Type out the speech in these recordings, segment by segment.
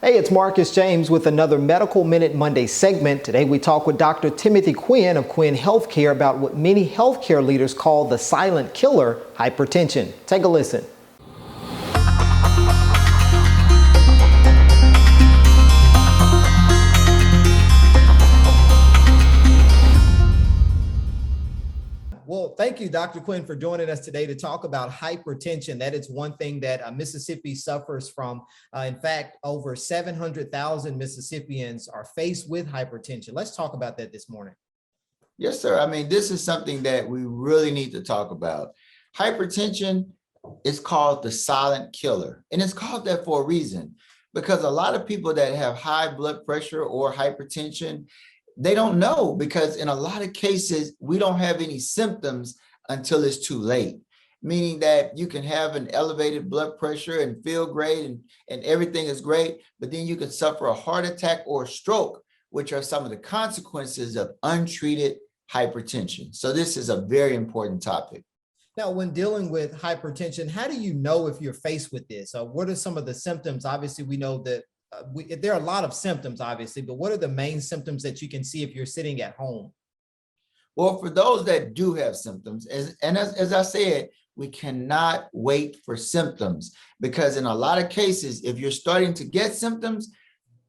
Hey, it's Marcus James with another Medical Minute Monday segment. Today we talk with Dr. Timothy Quinn of Quinn Healthcare about what many healthcare leaders call the silent killer, hypertension. Take a listen. Well, thank you, Dr. Quinn, for joining us today to talk about hypertension. That is one thing that Mississippi suffers from. In fact, over 700,000 Mississippians are faced with hypertension. Let's talk about that this morning. Yes, sir. I mean, this is something that we really need to talk about. Hypertension is called the silent killer, and it's called that for a reason, because a lot of people that have high blood pressure or hypertension, they don't know, because in a lot of cases, we don't have any symptoms until it's too late, meaning that you can have an elevated blood pressure and feel great and everything is great, but then you can suffer a heart attack or a stroke, which are some of the consequences of untreated hypertension. So this is a very important topic. Now, when dealing with hypertension, how do you know if you're faced with this? What are some of the symptoms? Obviously, we know that there are a lot of symptoms, obviously, but what are the main symptoms that you can see if you're sitting at home? Well, for those that do have symptoms, as I said, we cannot wait for symptoms, because in a lot of cases, if you're starting to get symptoms,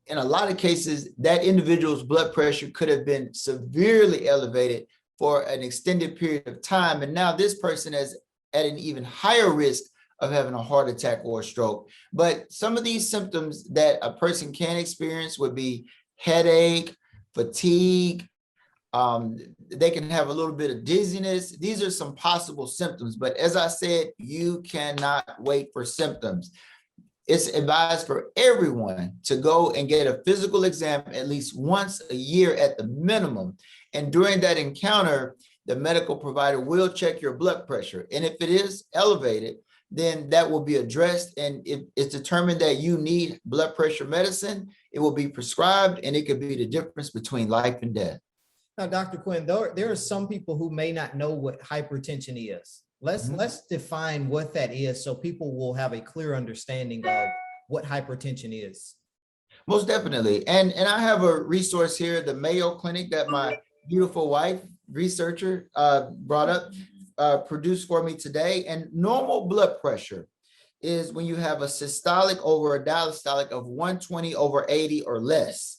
in a lot of cases, that individual's blood pressure could have been severely elevated for an extended period of time. And now this person is at an even higher risk of having a heart attack or a stroke. But some of these symptoms that a person can experience would be headache, fatigue. They can have a little bit of dizziness. These are some possible symptoms. But as I said, you cannot wait for symptoms. It's advised for everyone to go and get a physical exam at least once a year at the minimum. And during that encounter, the medical provider will check your blood pressure. And if it is elevated, then that will be addressed. And if it's determined that you need blood pressure medicine, it will be prescribed, and it could be the difference between life and death. Now, Dr. Quinn, there are some people who may not know what hypertension is. Let's define what that is so people will have a clear understanding of what hypertension is. Most definitely. And I have a resource here, the Mayo Clinic, that my beautiful wife, researcher, brought up, produced for me today. And normal blood pressure is when you have a systolic over a diastolic of 120/80 or less.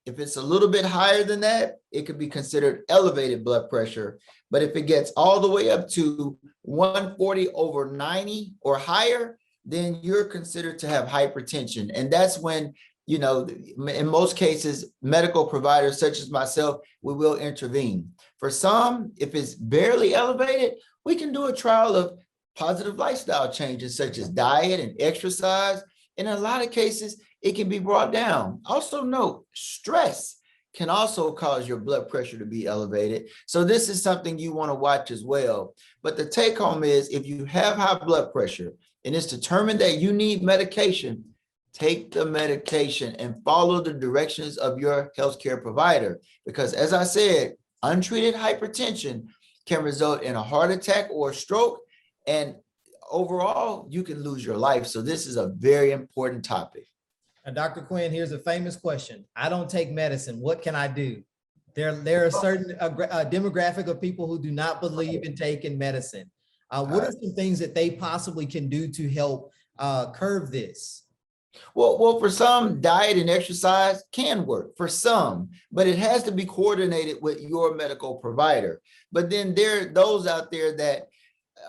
If it's a little bit higher than that, it could be considered elevated blood pressure. But if it gets all the way up to 140/90 or higher, then you're considered to have hypertension. And that's when, you know, in most cases, medical providers such as myself, we will intervene. For some, if it's barely elevated, we can do a trial of positive lifestyle changes such as diet and exercise. And in a lot of cases, it can be brought down. Also note, stress can also cause your blood pressure to be elevated. So this is something you want to watch as well. But the take home is, if you have high blood pressure and it's determined that you need medication, take the medication and follow the directions of your healthcare provider. Because as I said, untreated hypertension can result in a heart attack or a stroke, and overall, you can lose your life. So this is a very important topic. Now, Dr. Quinn, here's a famous question. I don't take medicine. What can I do? There are certain demographic of people who do not believe in taking medicine. What are some things that they possibly can do to help curb this? Well, for some, diet and exercise can work for some, but it has to be coordinated with your medical provider. But then there are those out there that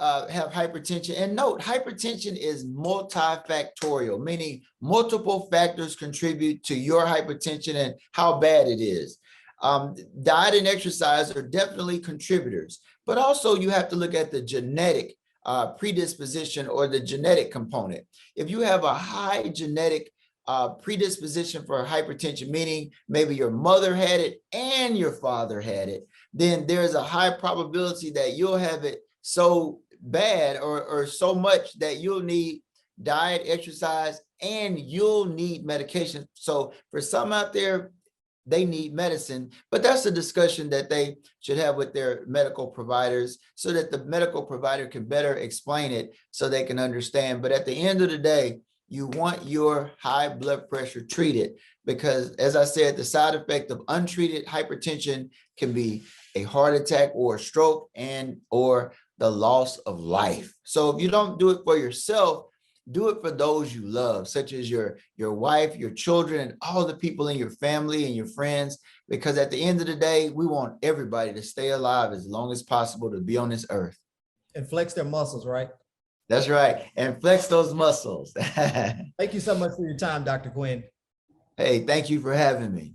have hypertension. And note, hypertension is multifactorial, meaning multiple factors contribute to your hypertension and how bad it is. Diet and exercise are definitely contributors, but also you have to look at the genetic predisposition or the genetic component. If you have a high genetic predisposition for hypertension, meaning maybe your mother had it and your father had it, then there's a high probability that you'll have it so bad or so much that you'll need diet, exercise, and you'll need medication. So for some out there, they need medicine, but that's a discussion that they should have with their medical providers so that the medical provider can better explain it so they can understand. But at the end of the day, you want your high blood pressure treated, because as I said, the side effect of untreated hypertension can be a heart attack or a stroke and or the loss of life. So if you don't do it for yourself, do it for those you love, such as your wife, your children, and all the people in your family and your friends, because at the end of the day, we want everybody to stay alive as long as possible to be on this earth. And flex their muscles, right? That's right. And flex those muscles. Thank you so much for your time, Dr. Quinn. Hey, thank you for having me.